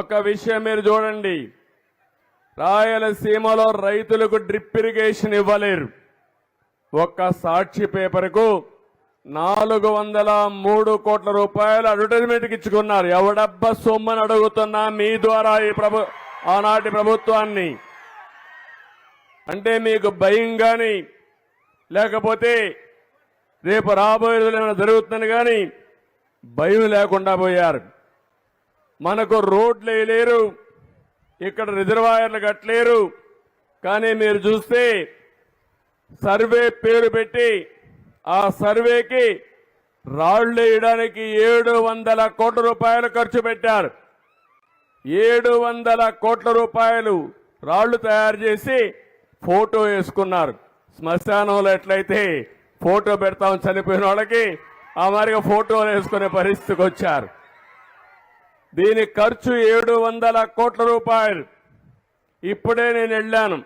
ఒక విషయం మీరు చూడండి, రాయలసీమలో రైతులకు డ్రిప్ ఇరిగేషన్ ఇవ్వలేరు. ఒక్క సాక్షి పేపర్కు 403 కోట్ల రూపాయలు అడ్వర్టైజ్మెంట్కి ఇచ్చుకున్నారు. ఎవడబ్బ సొమ్మని అడుగుతున్నా మీ ద్వారా ఈ ఆనాటి ప్రభుత్వాన్ని. అంటే మీకు భయం కానీ లేకపోతే రేపు రాబోయే రోజులు జరుగుతుందని కానీ భయం లేకుండా పోయారు. మనకు రోడ్లు వేయలేరు, ఇక్కడ రిజర్వాయర్లు కట్టలేరు. కానీ మీరు చూస్తే సర్వే పేరు పెట్టి ఆ సర్వేకి రాళ్లు వేయడానికి 700 కోట్ల రూపాయలు ఖర్చు పెట్టారు. 700 కోట్ల రూపాయలు రాళ్లు తయారు చేసి ఫోటో వేసుకున్నారు. శ్మశానంలో ఎట్లయితే ఫోటో పెడతాం చనిపోయిన వాళ్ళకి, ఆ మాదిరిగా ఫోటోలు వేసుకునే పరిస్థితికి వచ్చారు. దీని ఖర్చు 700 కోట్ల రూపాయలు. ఇప్పుడే నేను వెళ్ళాను,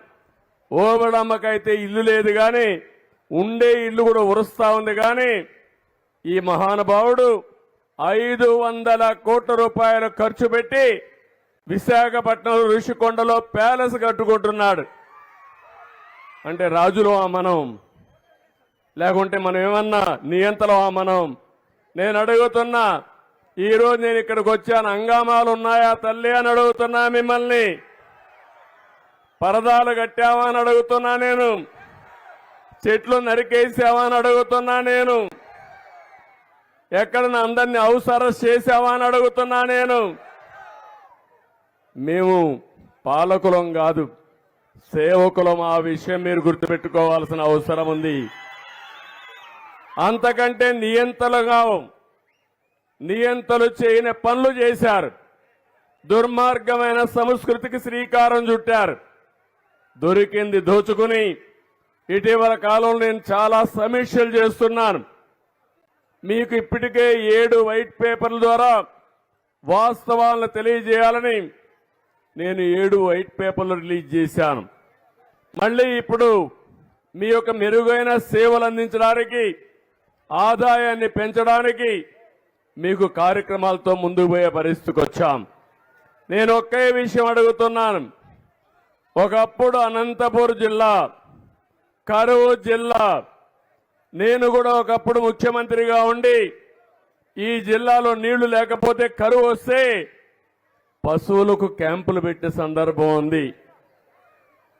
ఓబడమ్మకైతే ఇల్లు లేదు కానీ ఉండే ఇల్లు కూడా ఉరుస్తా ఉంది. కానీ ఈ మహానుభావుడు 500 కోట్ల రూపాయలు ఖర్చు పెట్టి విశాఖపట్నం ఋషికొండలో ప్యాలెస్ కట్టుకుంటున్నాడు. అంటే రాజులో మనం, లేకుంటే మనం ఏమన్నా నియంతలో మనం? నేను అడుగుతున్నా, ఈరోజు నేను ఇక్కడికి వచ్చాను, హంగామాలు ఉన్నాయా తల్లి అని అడుగుతున్నా మిమ్మల్ని. పరదాలు కట్టావా అని అడుగుతున్నా నేను. చెట్లు నరికేసావా అని అడుగుతున్నా నేను. ఎక్కడ అందరినీ హౌస్ అరెస్ట్ చేసావా అని అడుగుతున్నా నేను. మేము పాలకులం కాదు, సేవకులం. ఆ విషయం మీరు గుర్తుపెట్టుకోవాల్సిన అవసరం ఉంది. అంతకంటే నియంతలు చేయని పనులు చేశారు. దుర్మార్గమైన సంస్కృతికి శ్రీకారం చుట్టారు. దొరికింది దోచుకుని ఇటీవల కాలంలో నేను చాలా సమీక్షలు చేస్తున్నాను. మీకు ఇప్పటికే 7 వైట్ పేపర్ల ద్వారా వాస్తవాలను తెలియజేయాలని నేను 7 వైట్ పేపర్లు రిలీజ్ చేశాను. మళ్ళీ ఇప్పుడు మీ యొక్క మెరుగైన సేవలు అందించడానికి, ఆదాయాన్ని పెంచడానికి మీకు కార్యక్రమాలతో ముందుకు పోయే పరిస్థితికి వచ్చాం. నేను ఒకే విషయం అడుగుతున్నాను. ఒకప్పుడు అనంతపురం జిల్లా, కరువు జిల్లా. నేను కూడా ఒకప్పుడు ముఖ్యమంత్రిగా ఉండి ఈ జిల్లాలో నీళ్లు లేకపోతే కరువు వస్తే పశువులకు క్యాంపులు పెట్టే సందర్భం ఉంది.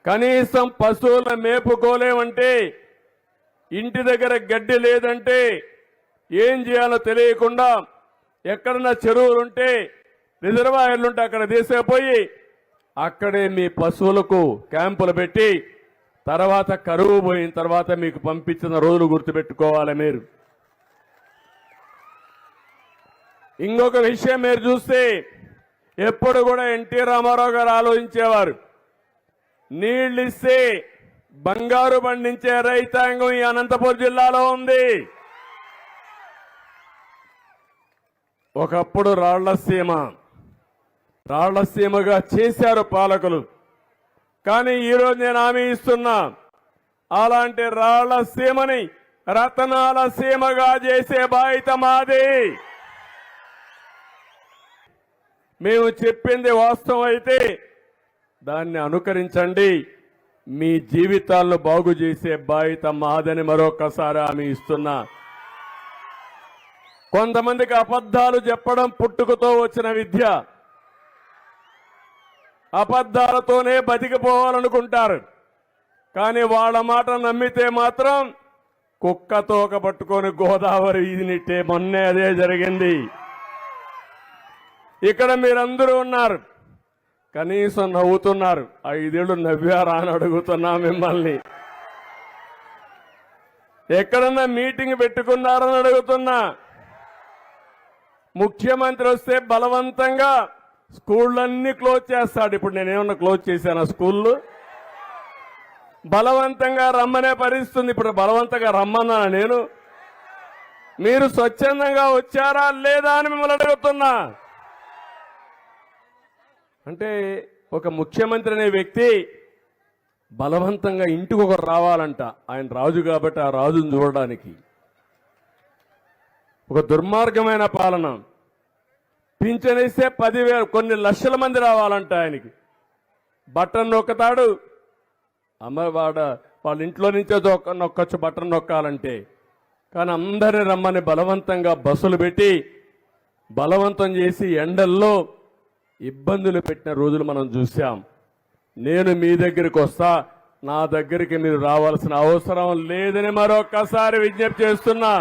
కనీసం పశువులను మేపుకోలేమంటే, ఇంటి దగ్గర గడ్డి లేదంటే ఏం చేయాలో తెలియకుండా ఎక్కడన్నా చెరువులుంటే, రిజర్వాయర్లుంటే అక్కడ తీసుకుపోయి అక్కడే మీ పశువులకు క్యాంపులు పెట్టి తర్వాత కరువు పోయిన తర్వాత మీకు పంపించిన రోజులు గుర్తుపెట్టుకోవాలి మీరు. ఇంకొక విషయం మీరు చూస్తే, ఎప్పుడు కూడా ఎన్టీ రామారావు గారు ఆలోచించేవారు, నీళ్ళిస్తే బంగారు పండించే రైతాంగం ఈ అనంతపురం జిల్లాలో ఉంది. ఒకప్పుడు రాళ్లసీమగా చేశారు పాలకులు. కానీ ఈరోజు నేను హామీ ఇస్తున్నా, అలాంటి రాళ్లసీమని రతనాల సీమగా చేసే బాధ్యత మాది. మేము చెప్పింది వాస్తవం అయితే దాన్ని అనుకరించండి. మీ జీవితాలను బాగు చేసే బాధ్యత మాదని మరొకసారి హామీ ఇస్తున్నా. కొంతమందికి అబద్ధాలు చెప్పడం పుట్టుకతో వచ్చిన విద్య. అబద్ధాలతోనే బతికిపోవాలనుకుంటారు. కానీ వాళ్ళ మాట నమ్మితే మాత్రం కుక్క తోక పట్టుకొని గోదావరి ఈదినిట్టే. మొన్నే అదే జరిగింది. ఇక్కడ మీరందరూ ఉన్నారు, కనీసం నవ్వుతున్నారు. 5 ఏళ్లు నవ్వారా అని అడుగుతున్నా మిమ్మల్ని. ఎక్కడన్నా మీటింగ్ పెట్టుకున్నారని అడుగుతున్నా. ముఖ్యమంత్రి వస్తే బలవంతంగా స్కూళ్ళన్నీ క్లోజ్ చేస్తాడు. ఇప్పుడు నేనేమన్నా క్లోజ్ చేశాను స్కూళ్ళు? బలవంతంగా రమ్మనే పరిస్థితుంది. ఇప్పుడు బలవంతంగా రమ్మన్నా నేను? మీరు స్వచ్ఛందంగా వచ్చారా లేదా అని మిమ్మల్ని అడుగుతున్నా. అంటే ఒక ముఖ్యమంత్రి అనే వ్యక్తి బలవంతంగా ఇంటికి ఒకరు రావాలంట. ఆయన రాజు కాబట్టి ఆ రాజును చూడడానికి. ఒక దుర్మార్గమైన పాలన. పింఛన్ ఇస్తే 10,000 కొన్ని లక్షల మంది రావాలంట ఆయనకి. బటన్ నొక్కుతాడు, వాళ్ళ ఇంట్లో నుంచే నొక్కొచ్చు బటన్ నొక్కాలంటే. కానీ అందరిని రమ్మని బలవంతంగా బస్సులు పెట్టి బలవంతం చేసి ఎండల్లో ఇబ్బందులు పెట్టిన రోజులు మనం చూశాం. నేను మీ దగ్గరికి వస్తా, నా దగ్గరికి మీరు రావాల్సిన అవసరం లేదని మరొక్కసారి విజ్ఞప్తి చేస్తున్నా.